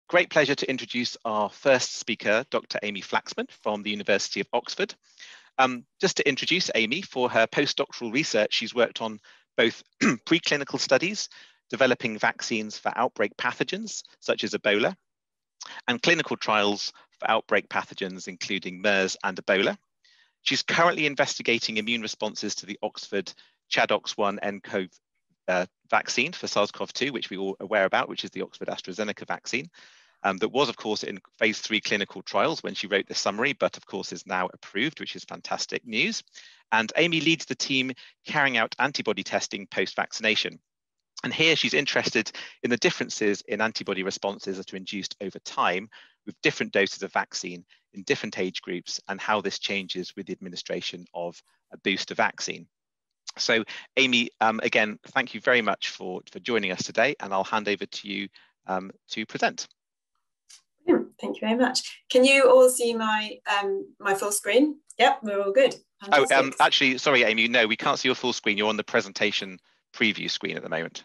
great pleasure to introduce our first speaker, Dr. Amy Flaxman from the University of Oxford. Just to introduce Amy, for her postdoctoral research, she's worked on both preclinical studies, developing vaccines for outbreak pathogens, such as Ebola, and clinical trials for outbreak pathogens, including MERS and Ebola. She's currently investigating immune responses to the Oxford ChAdOxl1-nCoV vaccine for SARS-CoV-2, which we're all aware about, which is the Oxford AstraZeneca vaccine. That was, of course, in phase 3 clinical trials when she wrote the summary, but of course is now approved, which is fantastic news. And Amy leads the team carrying out antibody testing post-vaccination. And here she's interested in the differences in antibody responses that are induced over time with different doses of vaccine in different age groups and how this changes with the administration of a booster vaccine. So Amy, again, thank you very much for joining us today, and I'll hand over to you to present. Thank you very much. Can you all see my my full screen? Yep, we're all good. Fantastic. Oh, actually, sorry, Amy, no, we can't see your full screen. You're on the presentation preview screen at the moment.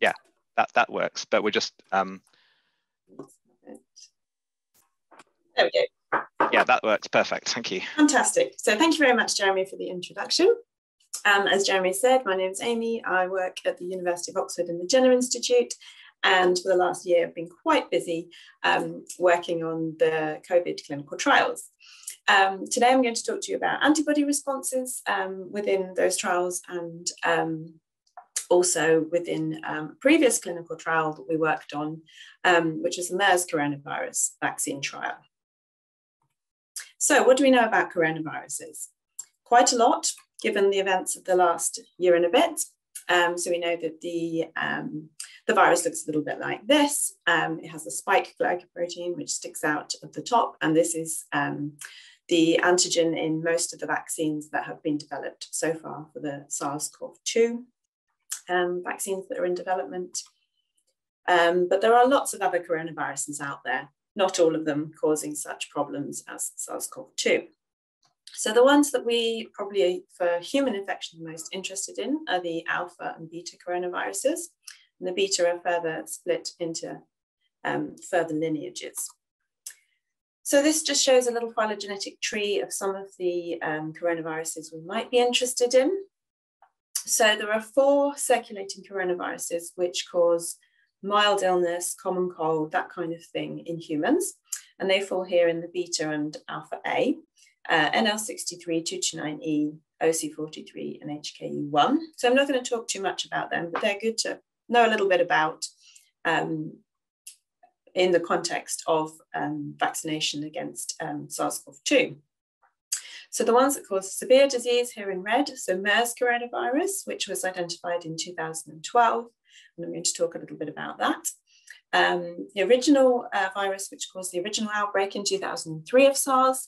Yeah, that works, but we're just there we go. Yeah, that works perfect. Thank you. Fantastic. So thank you very much, Jeremy, for the introduction. As Jeremy said, my name is Amy. I work at the University of Oxford in the Jenner Institute, and for the last year I've been quite busy working on the COVID clinical trials. Today I'm going to talk to you about antibody responses within those trials, and also within a previous clinical trial that we worked on, which is the MERS coronavirus vaccine trial. So what do we know about coronaviruses? Quite a lot, given the events of the last year and a bit. So we know that the virus looks a little bit like this. It has a spike glycoprotein which sticks out at the top, and this is the antigen in most of the vaccines that have been developed so far for the SARS-CoV-2 vaccines that are in development. But there are lots of other coronaviruses out there, not all of them causing such problems as SARS-CoV-2. So the ones that we probably for human infection are most interested in are the alpha and beta coronaviruses. And the beta are further split into further lineages. So this just shows a little phylogenetic tree of some of the coronaviruses we might be interested in. So there are 4 circulating coronaviruses which cause mild illness, common cold, that kind of thing in humans. And they fall here in the beta and alpha A. NL63, 229E, OC43, and HKU1. So I'm not going to talk too much about them, but they're good to know a little bit about in the context of vaccination against SARS-CoV-2. So the ones that cause severe disease here in red, so MERS coronavirus, which was identified in 2012, and I'm going to talk a little bit about that. The original virus, which caused the original outbreak in 2003 of SARS,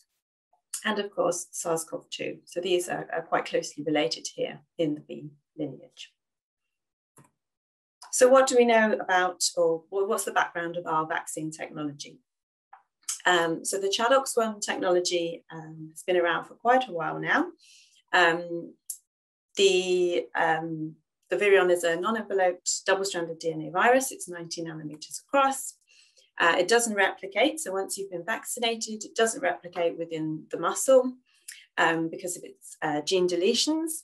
and of course, SARS-CoV-2. So these are quite closely related here in the B lineage. So what do we know about, or what's the background of our vaccine technology? So the ChAdOxl1 technology has been around for quite a while now. The virion is a non-enveloped double-stranded DNA virus. It's 90 nanometers across. It doesn't replicate, so once you've been vaccinated, it doesn't replicate within the muscle because of its gene deletions.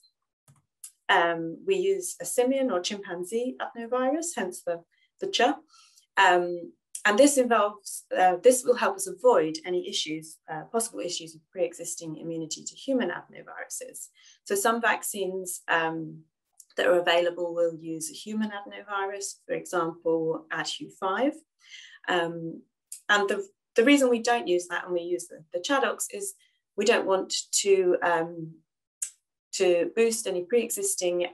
We use a simian or chimpanzee adenovirus, hence the ch. And this involves, this will help us avoid any issues, possible issues of pre-existing immunity to human adenoviruses. So some vaccines that are available will use a human adenovirus, for example, AdHu5. And the reason we don't use that and we use the ChAdOx is we don't want to boost any pre-existing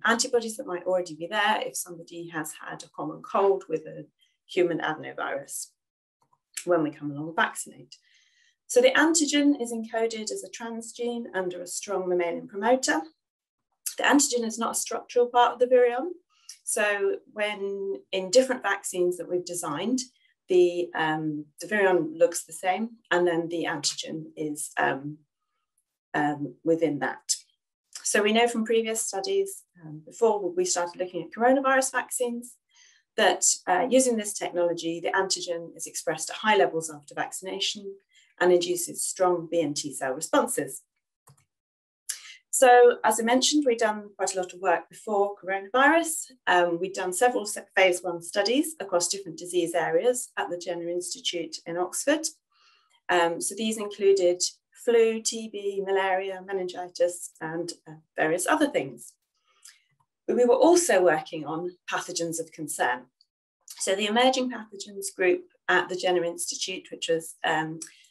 antibodies that might already be there if somebody has had a common cold with a human adenovirus when we come along and vaccinate. So the antigen is encoded as a transgene under a strong mammalian promoter. The antigen is not a structural part of the virion. So when in different vaccines that we've designed, the virion looks the same, and then the antigen is within that. So we know from previous studies, before we started looking at coronavirus vaccines, that using this technology, the antigen is expressed at high levels after vaccination and induces strong B and T cell responses. So as I mentioned, we've done quite a lot of work before coronavirus. We've done several phase 1 studies across different disease areas at the Jenner Institute in Oxford. So these included flu, TB, malaria, meningitis, and various other things. But we were also working on pathogens of concern. So the emerging pathogens group at the Jenner Institute, which was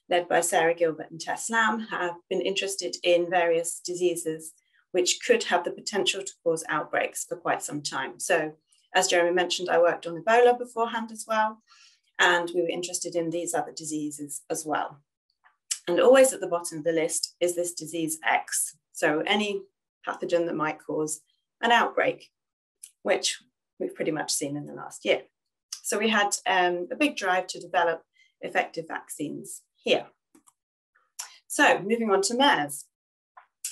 led by Sarah Gilbert and Tess Lamb, have been interested in various diseases which could have the potential to cause outbreaks for quite some time. So as Jeremy mentioned, I worked on Ebola beforehand as well, and we were interested in these other diseases as well. And always at the bottom of the list is this disease X. So any pathogen that might cause an outbreak, which we've pretty much seen in the last year. So we had a big drive to develop effective vaccines here. So moving on to MERS.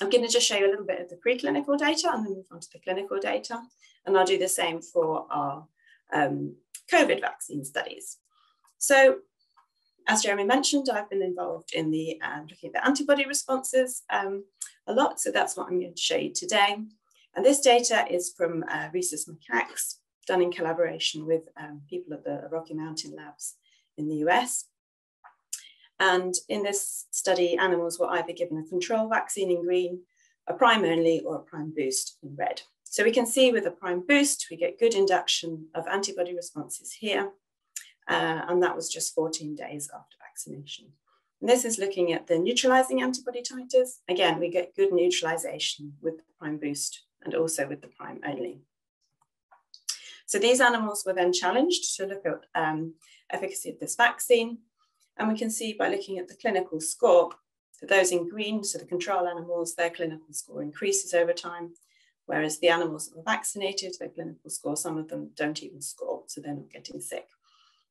I'm going to just show you a little bit of the preclinical data and then move on to the clinical data. And I'll do the same for our COVID vaccine studies. So as Jeremy mentioned, I've been involved in the looking at the antibody responses a lot. So that's what I'm going to show you today. And this data is from Rhesus Macaques, done in collaboration with people at the Rocky Mountain Labs in the US. And in this study, animals were either given a control vaccine in green, a prime only, or a prime boost in red. So we can see with a prime boost, we get good induction of antibody responses here. And that was just 14 days after vaccination. And this is looking at the neutralizing antibody titers. Again, we get good neutralization with the prime boost and also with the prime only. So these animals were then challenged to look at efficacy of this vaccine. And we can see by looking at the clinical score, that those in green, so the control animals, their clinical score increases over time, whereas the animals that were vaccinated, their clinical score, some of them don't even score, so they're not getting sick.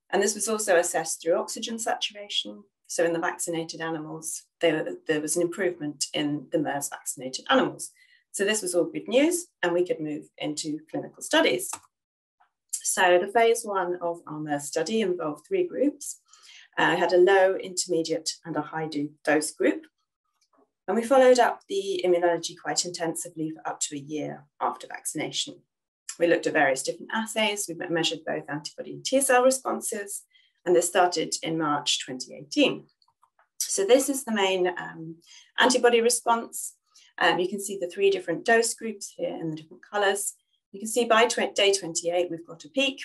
And this was also assessed through oxygen saturation. So in the vaccinated animals, there was an improvement in the MERS vaccinated animals. So this was all good news, and we could move into clinical studies. So the phase 1 of our MERS study involved 3 groups. I had a low, intermediate, and a high dose group. And we followed up the immunology quite intensively for up to a year after vaccination. We looked at various different assays. We measured both antibody and T cell responses, and this started in March 2018. So this is the main antibody response. You can see the 3 different dose groups here in the different colors. You can see by day 28, we've got a peak,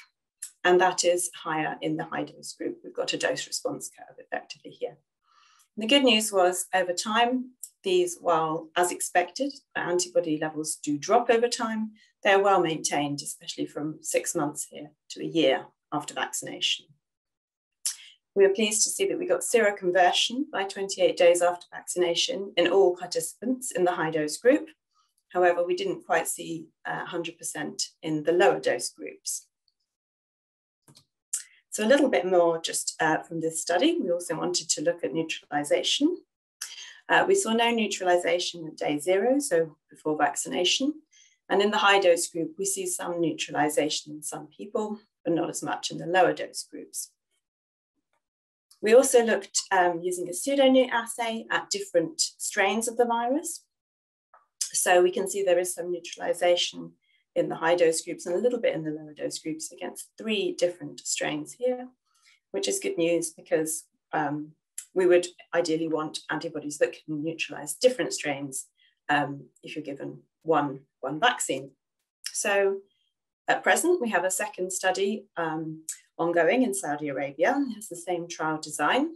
and that is higher in the high dose group. We've got a dose response curve effectively here. And the good news was over time, these, while as expected, antibody levels do drop over time, they're well maintained, especially from 6 months here to a year after vaccination. We were pleased to see that we got seroconversion by 28 days after vaccination in all participants in the high dose group. However, we didn't quite see 100% in the lower dose groups. So a little bit more just from this study. We also wanted to look at neutralization. We saw no neutralization at day 0, so before vaccination. And in the high dose group, we see some neutralization in some people, but not as much in the lower dose groups. We also looked using a pseudo-neut assay at different strains of the virus. So we can see there is some neutralization in the high dose groups and a little bit in the lower dose groups against 3 different strains here, which is good news because we would ideally want antibodies that can neutralize different strains if you're given one vaccine. So at present, we have a second study ongoing in Saudi Arabia. It has the same trial design.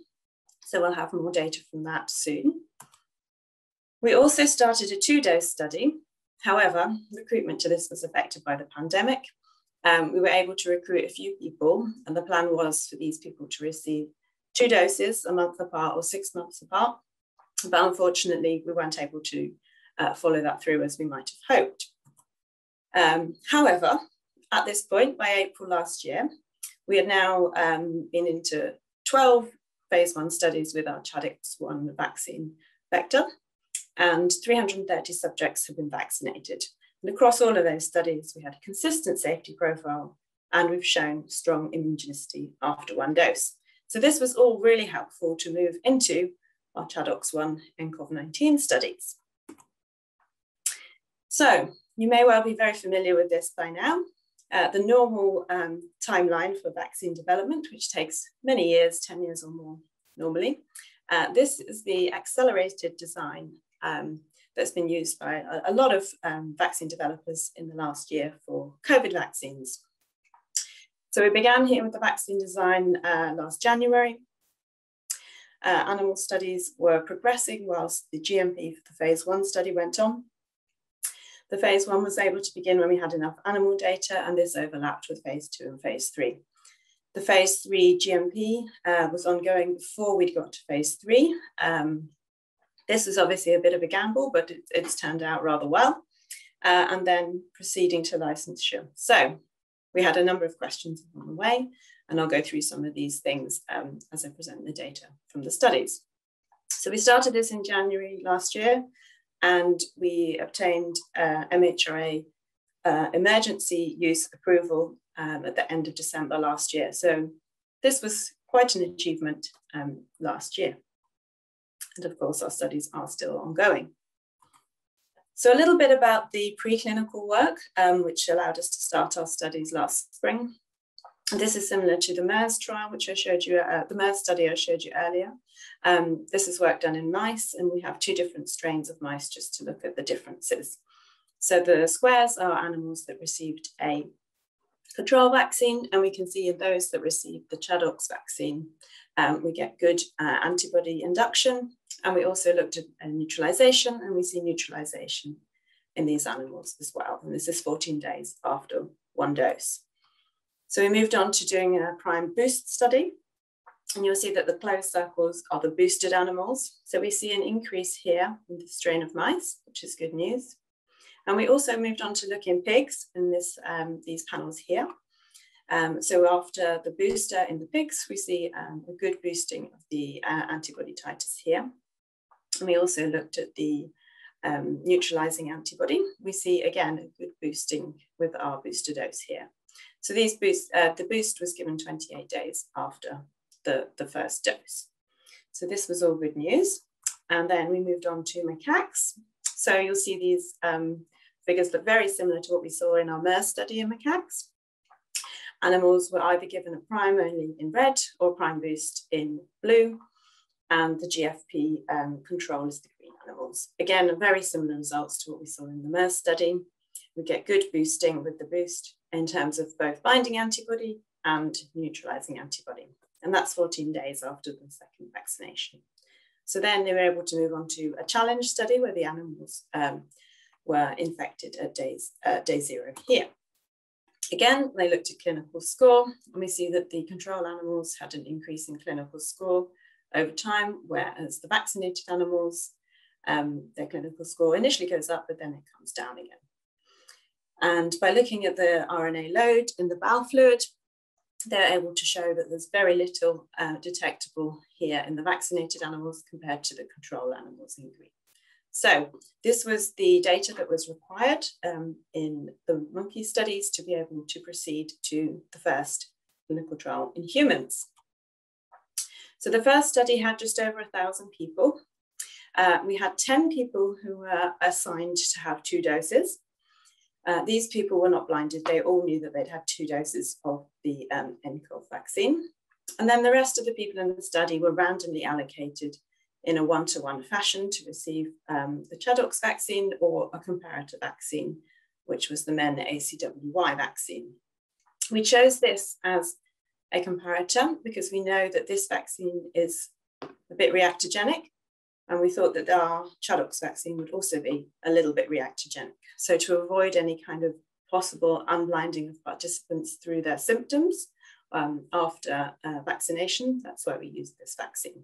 So we'll have more data from that soon. We also started a 2-dose study. However, recruitment to this was affected by the pandemic. We were able to recruit a few people, and the plan was for these people to receive 2 doses a month apart or 6 months apart. But unfortunately, we weren't able to follow that through as we might have hoped. However, at this point, by April last year, we had now been into 12 phase 1 studies with our ChAdOxl1 vaccine vector, and 330 subjects have been vaccinated. And across all of those studies, we had a consistent safety profile and we've shown strong immunogenicity after 1 dose. So this was all really helpful to move into our ChAdOxl1-nCoV studies. So you may well be very familiar with this by now. The normal timeline for vaccine development, which takes many years, 10 years or more normally. This is the accelerated design that's been used by a lot of vaccine developers in the last year for COVID vaccines. So we began here with the vaccine design last January. Animal studies were progressing whilst the GMP for the phase 1 study went on. The phase 1 was able to begin when we had enough animal data, and this overlapped with phase 2 and phase 3. The phase 3 GMP was ongoing before we'd got to phase 3. This was obviously a bit of a gamble, but it's turned out rather well. And then proceeding to licensure. So we had a number of questions along the way, and I'll go through some of these things as I present the data from the studies. So we started this in January last year, and we obtained MHRA emergency use approval at the end of December last year. So this was quite an achievement last year. And of course, our studies are still ongoing. So a little bit about the preclinical work, which allowed us to start our studies last spring. And this is similar to the MERS trial, which I showed you, the MERS study I showed you earlier. This is work done in mice, and we have 2 different strains of mice just to look at the differences. So the squares are animals that received a control vaccine, and we can see in those that received the ChAdOx vaccine, we get good antibody induction, and we also looked at neutralization, and we see neutralization in these animals as well. And this is 14 days after 1 dose. So we moved on to doing a prime boost study, and you'll see that the closed circles are the boosted animals. So we see an increase here in the strain of mice, which is good news. And we also moved on to look in pigs in these panels here. So after the booster in the pigs, we see a good boosting of the antibody titers here. And we also looked at the neutralizing antibody. We see again a good boosting with our booster dose here. So these the boost was given 28 days after the first dose. So this was all good news. And then we moved on to macaques. So you'll see these figures look very similar to what we saw in our MERS study in macaques. Animals were either given a prime only in red or prime boost in blue, and the GFP control is the green animals. Again, very similar results to what we saw in the MERS study. We get good boosting with the boost in terms of both binding antibody and neutralizing antibody. And that's 14 days after the second vaccination. So then they were able to move on to a challenge study where the animals were infected at day 0 here. Again, they looked at clinical score, and we see that the control animals had an increase in clinical score over time, whereas the vaccinated animals, their clinical score initially goes up, but then it comes down again. And by looking at the RNA load in the bowel fluid, they're able to show that there's very little detectable here in the vaccinated animals compared to the control animals in green. So this was the data that was required in the monkey studies to be able to proceed to the first clinical trial in humans. So the first study had just over 1,000 people. We had 10 people who were assigned to have 2 doses. These people were not blinded. They all knew that they'd had 2 doses of the nCoV vaccine. And then the rest of the people in the study were randomly allocated in a 1-to-1 fashion to receive the ChAdOx vaccine or a comparator vaccine, which was the MEN ACWY vaccine. We chose this as a comparator because we know that this vaccine is a bit reactogenic, and we thought that our ChAdOx vaccine would also be a little bit reactogenic. So to avoid any kind of possible unblinding of participants through their symptoms after vaccination, that's why we used this vaccine.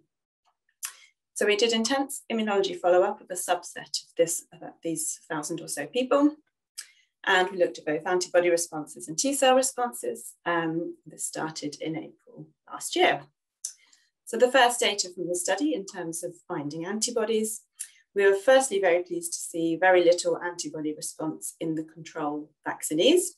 So we did intense immunology follow-up of a subset of these 1,000 or so people. And we looked at both antibody responses and T-cell responses. This started in April last year. So the first data from the study in terms of finding antibodies, we were firstly very pleased to see very little antibody response in the control vaccinees.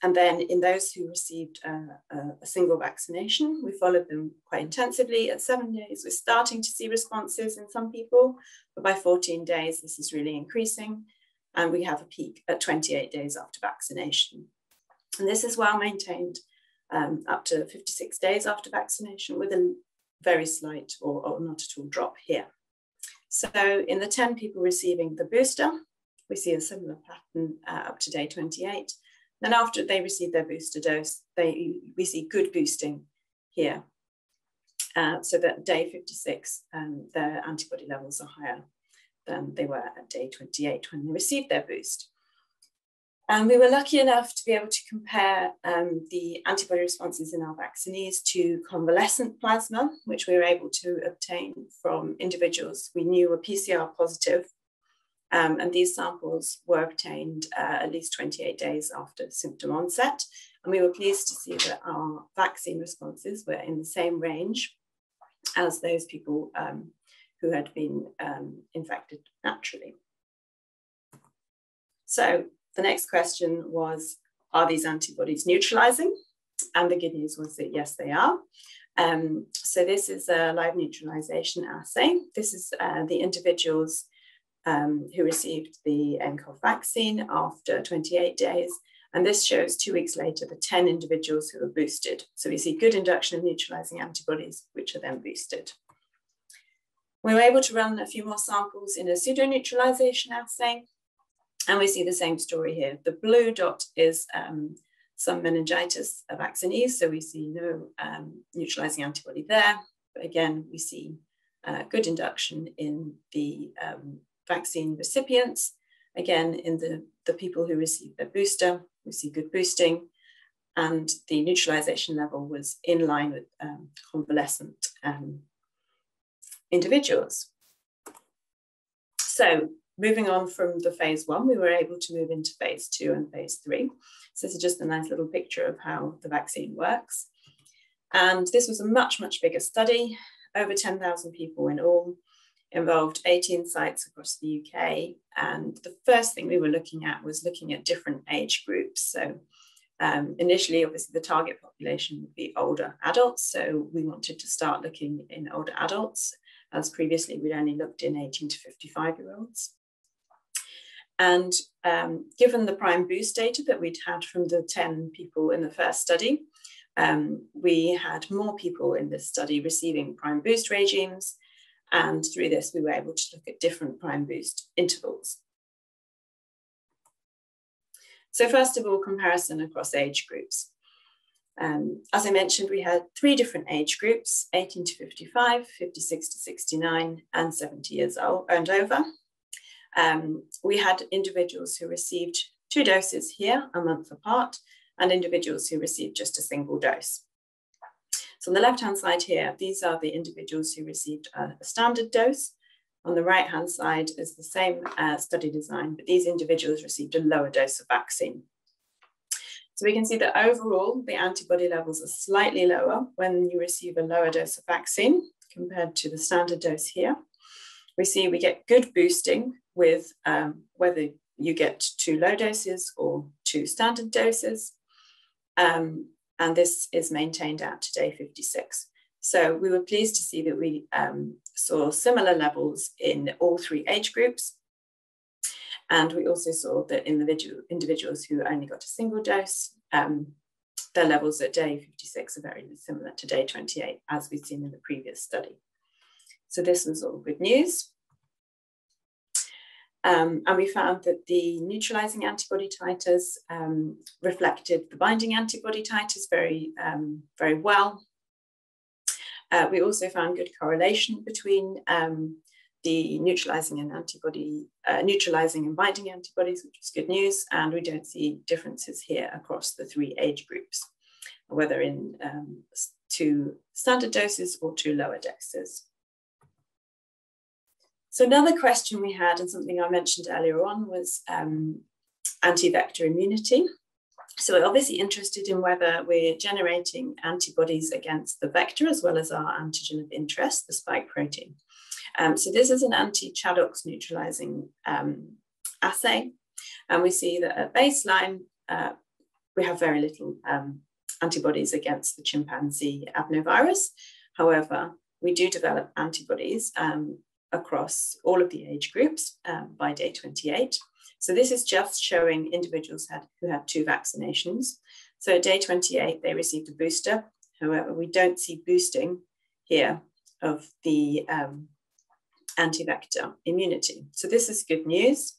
And then in those who received a single vaccination, we followed them quite intensively. At 7 days, we're starting to see responses in some people, but by 14 days, this is really increasing. And we have a peak at 28 days after vaccination. And this is well maintained up to 56 days after vaccination with a very slight or not at all drop here. So in the 10 people receiving the booster, we see a similar pattern up to day 28. Then after they receive their booster dose, we see good boosting here. So that day 56, their antibody levels are higher than they were at day 28 when they received their boost. And we were lucky enough to be able to compare the antibody responses in our vaccinees to convalescent plasma, which we were able to obtain from individuals we knew were PCR positive. And these samples were obtained at least 28 days after symptom onset. And we were pleased to see that our vaccine responses were in the same range as those people who had been infected naturally. So the next question was, are these antibodies neutralizing? And the good news was that yes, they are. So this is a live neutralization assay. This is the individuals who received the nCoV vaccine after 28 days. And this shows 2 weeks later, the 10 individuals who were boosted. So we see good induction of neutralizing antibodies, which are then boosted. We were able to run a few more samples in a pseudo-neutralization assay. And we see the same story here. The blue dot is some meningitis vaccinees. So we see no neutralizing antibody there. But again, we see good induction in the vaccine recipients. Again, in the people who received their booster, we see good boosting. And the neutralization level was in line with convalescent individuals. So moving on from the phase 1, we were able to move into phase 2 and phase 3. So this is just a nice little picture of how the vaccine works. And this was a much, much bigger study, over 10,000 people in all, involved 18 sites across the UK. And the first thing we were looking at was looking at different age groups. So initially, obviously, the target population would be older adults. So we wanted to start looking in older adults, as previously we'd only looked in 18 to 55-year-olds. And given the prime boost data that we'd had from the 10 people in the first study, we had more people in this study receiving prime boost regimes. And through this, we were able to look at different prime boost intervals. So first of all, comparison across age groups. As I mentioned, we had 3 different age groups, 18 to 55, 56 to 69, and 70 years old and over. We had individuals who received 2 doses here, a month apart, and individuals who received just a single dose. So on the left-hand side here, these are the individuals who received a standard dose. On the right-hand side is the same study design, but these individuals received a lower dose of vaccine. So we can see that overall, the antibody levels are slightly lower when you receive a lower dose of vaccine compared to the standard dose here. We see we get good boosting with whether you get 2 low doses or 2 standard doses. And this is maintained out to day 56. So we were pleased to see that we saw similar levels in all 3 age groups. And we also saw that individuals who only got a single dose, their levels at day 56 are very similar to day 28, as we've seen in the previous study. So this was all good news. And we found that the neutralizing antibody titers reflected the binding antibody titers very, very well. We also found good correlation between the neutralizing and binding antibodies, which is good news. And we don't see differences here across the 3 age groups, whether in 2 standard doses or 2 lower doses. So another question we had, and something I mentioned earlier on, was anti-vector immunity. So we're obviously interested in whether we're generating antibodies against the vector as well as our antigen of interest, the spike protein. So this is an anti-ChAdOx neutralizing assay. And we see that at baseline, we have very little antibodies against the chimpanzee adenovirus. However, we do develop antibodies across all of the age groups by day 28. So this is just showing individuals who had 2 vaccinations. So at day 28, they received a booster. However, we don't see boosting here of the anti-vector immunity. So this is good news.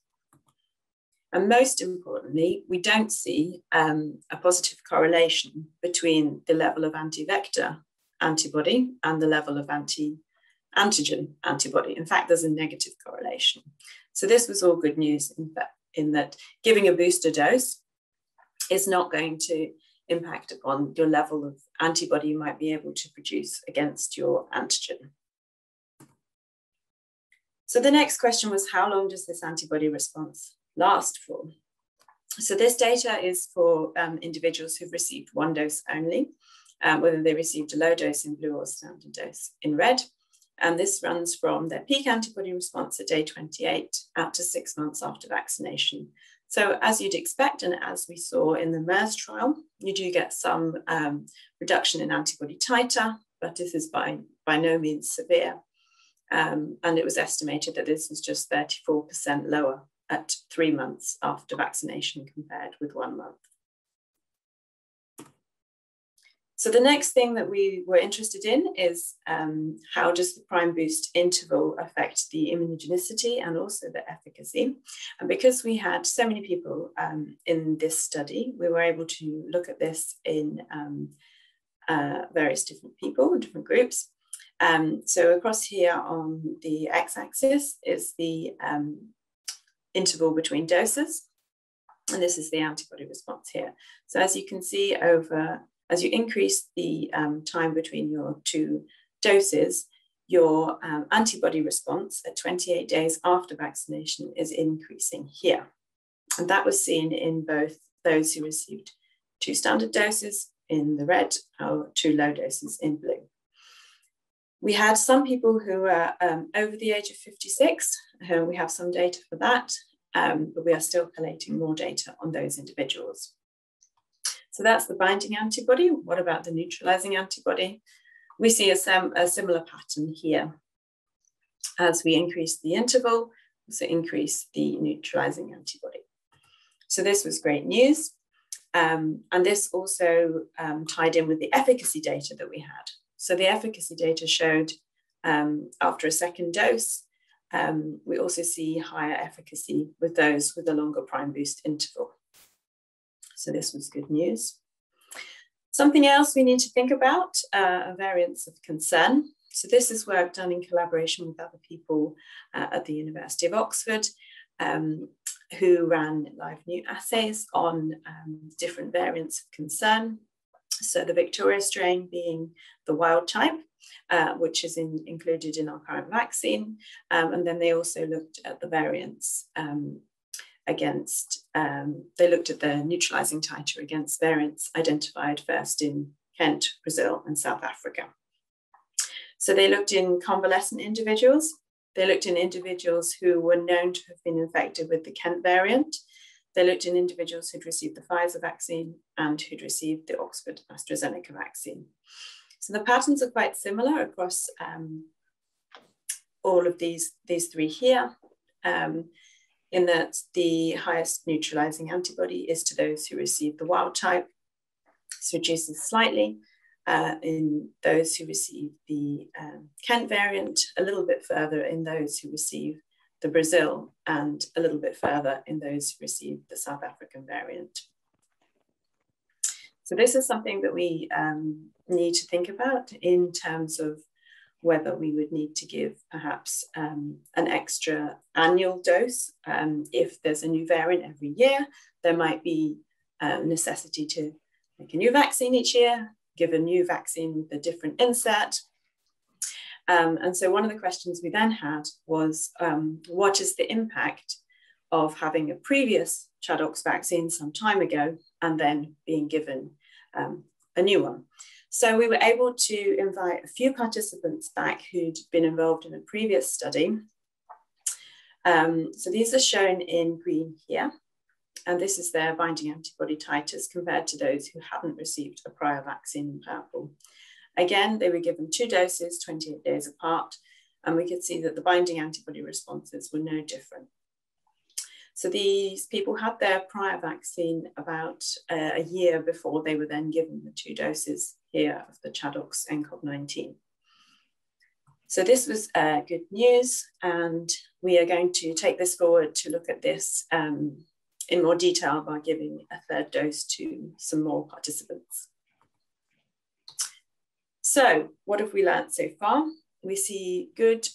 And most importantly, we don't see a positive correlation between the level of anti-vector antibody and the level of anti-antigen antibody. In fact, there's a negative correlation. So this was all good news in that giving a booster dose is not going to impact upon your level of antibody you might be able to produce against your antigen. So the next question was, how long does this antibody response last for? So this data is for individuals who've received 1 dose only, whether they received a low dose in blue or standard dose in red. And this runs from their peak antibody response at day 28 out to 6 months after vaccination. So as you'd expect, and as we saw in the MERS trial, you do get some reduction in antibody titer, but this is by no means severe. And it was estimated that this was just 34% lower at 3 months after vaccination compared with 1 month. So the next thing that we were interested in is how does the prime boost interval affect the immunogenicity and also the efficacy? And because we had so many people in this study, we were able to look at this in various different people, different groups. So across here on the x-axis is the interval between doses, and this is the antibody response here. So as you can see, as you increase the time between your 2 doses, your antibody response at 28 days after vaccination is increasing here. And that was seen in both those who received 2 standard doses in the red or 2 low doses in blue. We had some people who were over the age of 56. We have some data for that, but we are still collating more data on those individuals. So that's the binding antibody. What about the neutralizing antibody? We see a similar pattern here. As we increase the interval, we also increase the neutralizing antibody. So this was great news. And this also tied in with the efficacy data that we had. So the efficacy data showed after a 2nd dose, we also see higher efficacy with those with a longer prime boost interval. So this was good news. Something else we need to think about, are variants of concern. So this is work done in collaboration with other people at the University of Oxford, who ran live new assays on different variants of concern. So the Victoria strain being the wild type, which is included in our current vaccine. And then they also looked at the variants they looked at the neutralizing titer against variants identified first in Kent, Brazil, and South Africa. So they looked in convalescent individuals. They looked in individuals who were known to have been infected with the Kent variant. They looked in individuals who'd received the Pfizer vaccine and who'd received the Oxford AstraZeneca vaccine. So the patterns are quite similar across all of these 3 here, in that the highest neutralizing antibody is to those who receive the wild type. This reduces slightly in those who receive the Kent variant, a little bit further in those who receive the Brazil, and a little bit further in those who receive the South African variant. So this is something that we need to think about in terms of whether we would need to give perhaps an extra annual dose. If there's a new variant every year, there might be a necessity to make a new vaccine each year, give a new vaccine with a different insert. And so one of the questions we then had was, what is the impact of having a previous ChAdOx vaccine some time ago and then being given a new one? So we were able to invite a few participants back who'd been involved in a previous study. So these are shown in green here. And this is their binding antibody titers compared to those who hadn't received a prior vaccine in purple. Again, they were given 2 doses, 28 days apart, and we could see that the binding antibody responses were no different. So these people had their prior vaccine about a year before they were then given the 2 doses here of the ChAdOxl1-nCoV. So this was good news, and we are going to take this forward to look at this in more detail by giving a 3rd dose to some more participants. So what have we learned so far? We see good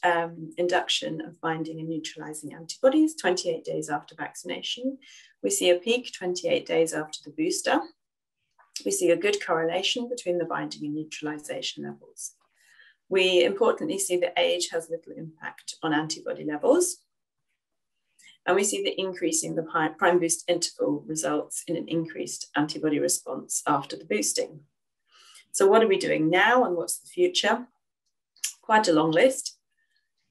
induction of binding and neutralizing antibodies 28 days after vaccination. We see a peak 28 days after the booster. We see a good correlation between the binding and neutralization levels. We importantly see that age has little impact on antibody levels. And we see that increasing the prime boost interval results in an increased antibody response after the boosting. So what are we doing now and what's the future? Quite a long list.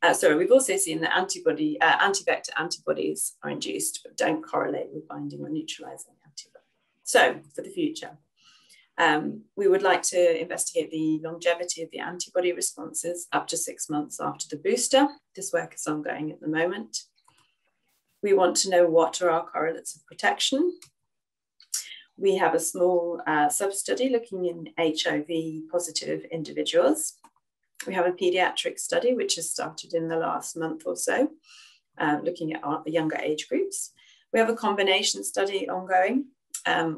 We've also seen that anti-vector antibodies are induced but don't correlate with binding or neutralizing antibody. So for the future, we would like to investigate the longevity of the antibody responses up to 6 months after the booster. This work is ongoing at the moment. We want to know what are our correlates of protection. We have a small sub-study looking in HIV positive individuals. We have a pediatric study which has started in the last month or so, looking at the younger age groups. We have a combination study ongoing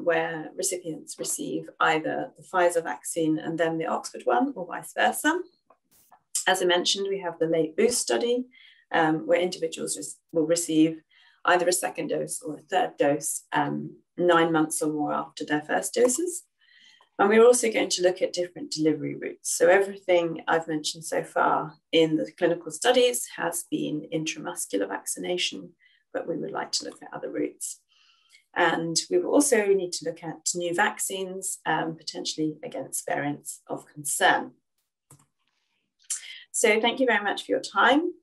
where recipients receive either the Pfizer vaccine and then the Oxford one, or vice versa. As I mentioned, we have the late boost study where individuals will receive either a 2nd dose or a 3rd dose 9 months or more after their 1st doses. And we're also going to look at different delivery routes. So everything I've mentioned so far in the clinical studies has been intramuscular vaccination, but we would like to look at other routes. And we will also need to look at new vaccines, potentially against variants of concern. So thank you very much for your time.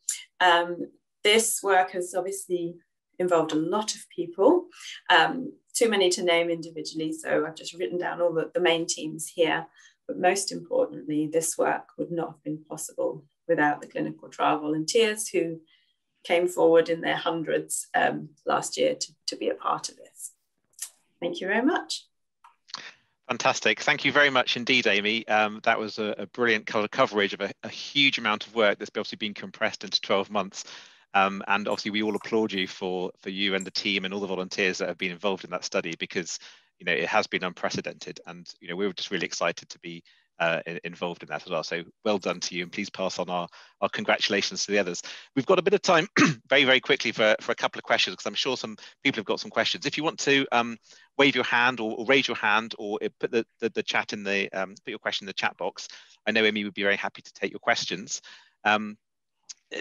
This work has obviously involved a lot of people, too many to name individually, so I've just written down all the main teams here. But most importantly, this work would not have been possible without the clinical trial volunteers who came forward in their hundreds last year to be a part of this. Thank you very much. Fantastic. Thank you very much indeed, Amy. That was a brilliant coverage of a huge amount of work that's obviously been compressed into 12 months. And obviously we all applaud you for you and the team and all the volunteers that have been involved in that study, because it has been unprecedented, and we were just really excited to be involved in that as well. So well done to you, and please pass on our congratulations to the others. We've got a bit of time very, very quickly for a couple of questions, because I'm sure some people have got some questions. If you want to wave your hand or raise your hand, or put the chat in the put your question in the chat box, I know Amy would be very happy to take your questions.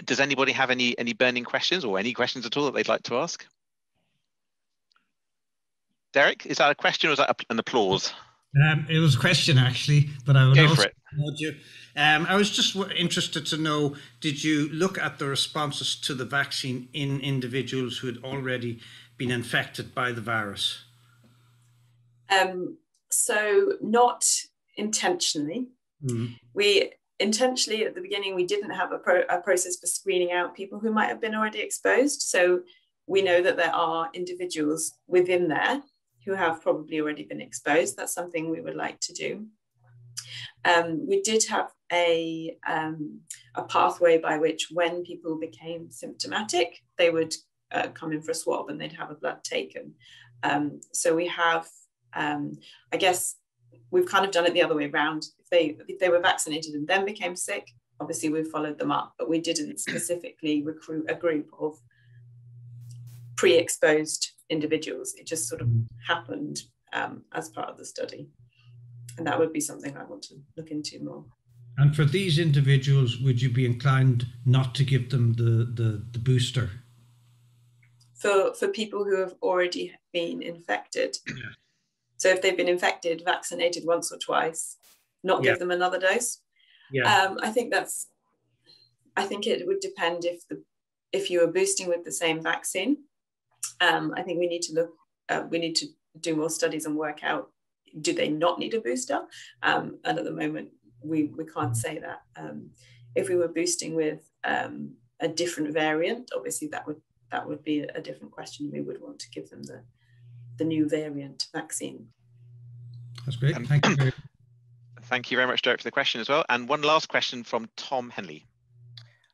Does anybody have any burning questions, or any questions at all that they'd like to ask? Derek, is that a question or is that an applause? It was a question actually, but I would Go also for it. applaud you. I was just interested to know, did you look at the responses to the vaccine in individuals who had already been infected by the virus? So not intentionally. Mm. We intentionally at the beginning, we didn't have a process for screening out people who might have been already exposed. So we know that there are individuals within there who have probably already been exposed. That's something we would like to do. We did have a pathway by which, when people became symptomatic, they would come in for a swab and they'd have a blood taken. So we have, I guess, we've kind of done it the other way around. If they were vaccinated and then became sick, obviously we followed them up, but we didn't specifically recruit a group of pre-exposed individuals. It just sort of happened as part of the study. And that would be something I want to look into more. And for these individuals, would you be inclined not to give them the booster? For people who have already been infected. Yeah. So if they've been infected, vaccinated once or twice, not give them another dose. Yeah. I think it would depend if you are boosting with the same vaccine. I think we need to look we need to do more studies and work out, do they not need a booster? And at the moment, we can't say that. If we were boosting with a different variant, obviously that would be a different question. We would want to give them the new variant vaccine. That's great. Thank you very Thank you very much, Derek, for the question as well. And one last question from Tom Henley.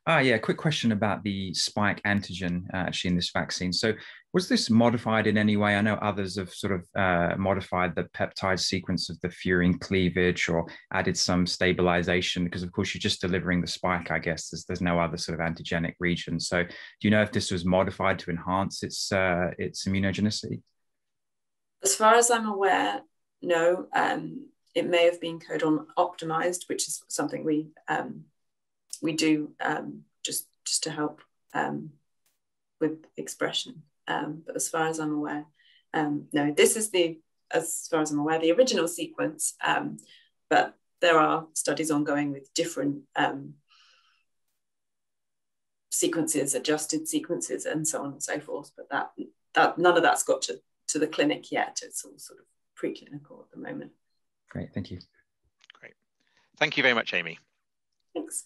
Yeah, quick question about the spike antigen actually in this vaccine. So was this modified in any way? I know others have sort of modified the peptide sequence of the furin cleavage or added some stabilization, because of course you're just delivering the spike, I guess. There's no other sort of antigenic region. So do you know if this was modified to enhance its immunogenicity? As far as I'm aware, no. It may have been codon optimized, which is something we do just to help with expression. But as far as I'm aware, no, this is as far as I'm aware, the original sequence, but there are studies ongoing with different sequences, adjusted sequences, and so on and so forth. But that none of that's got to the clinic yet. It's all sort of preclinical at the moment. Great, thank you. Great. Thank you very much, Amy. Thanks.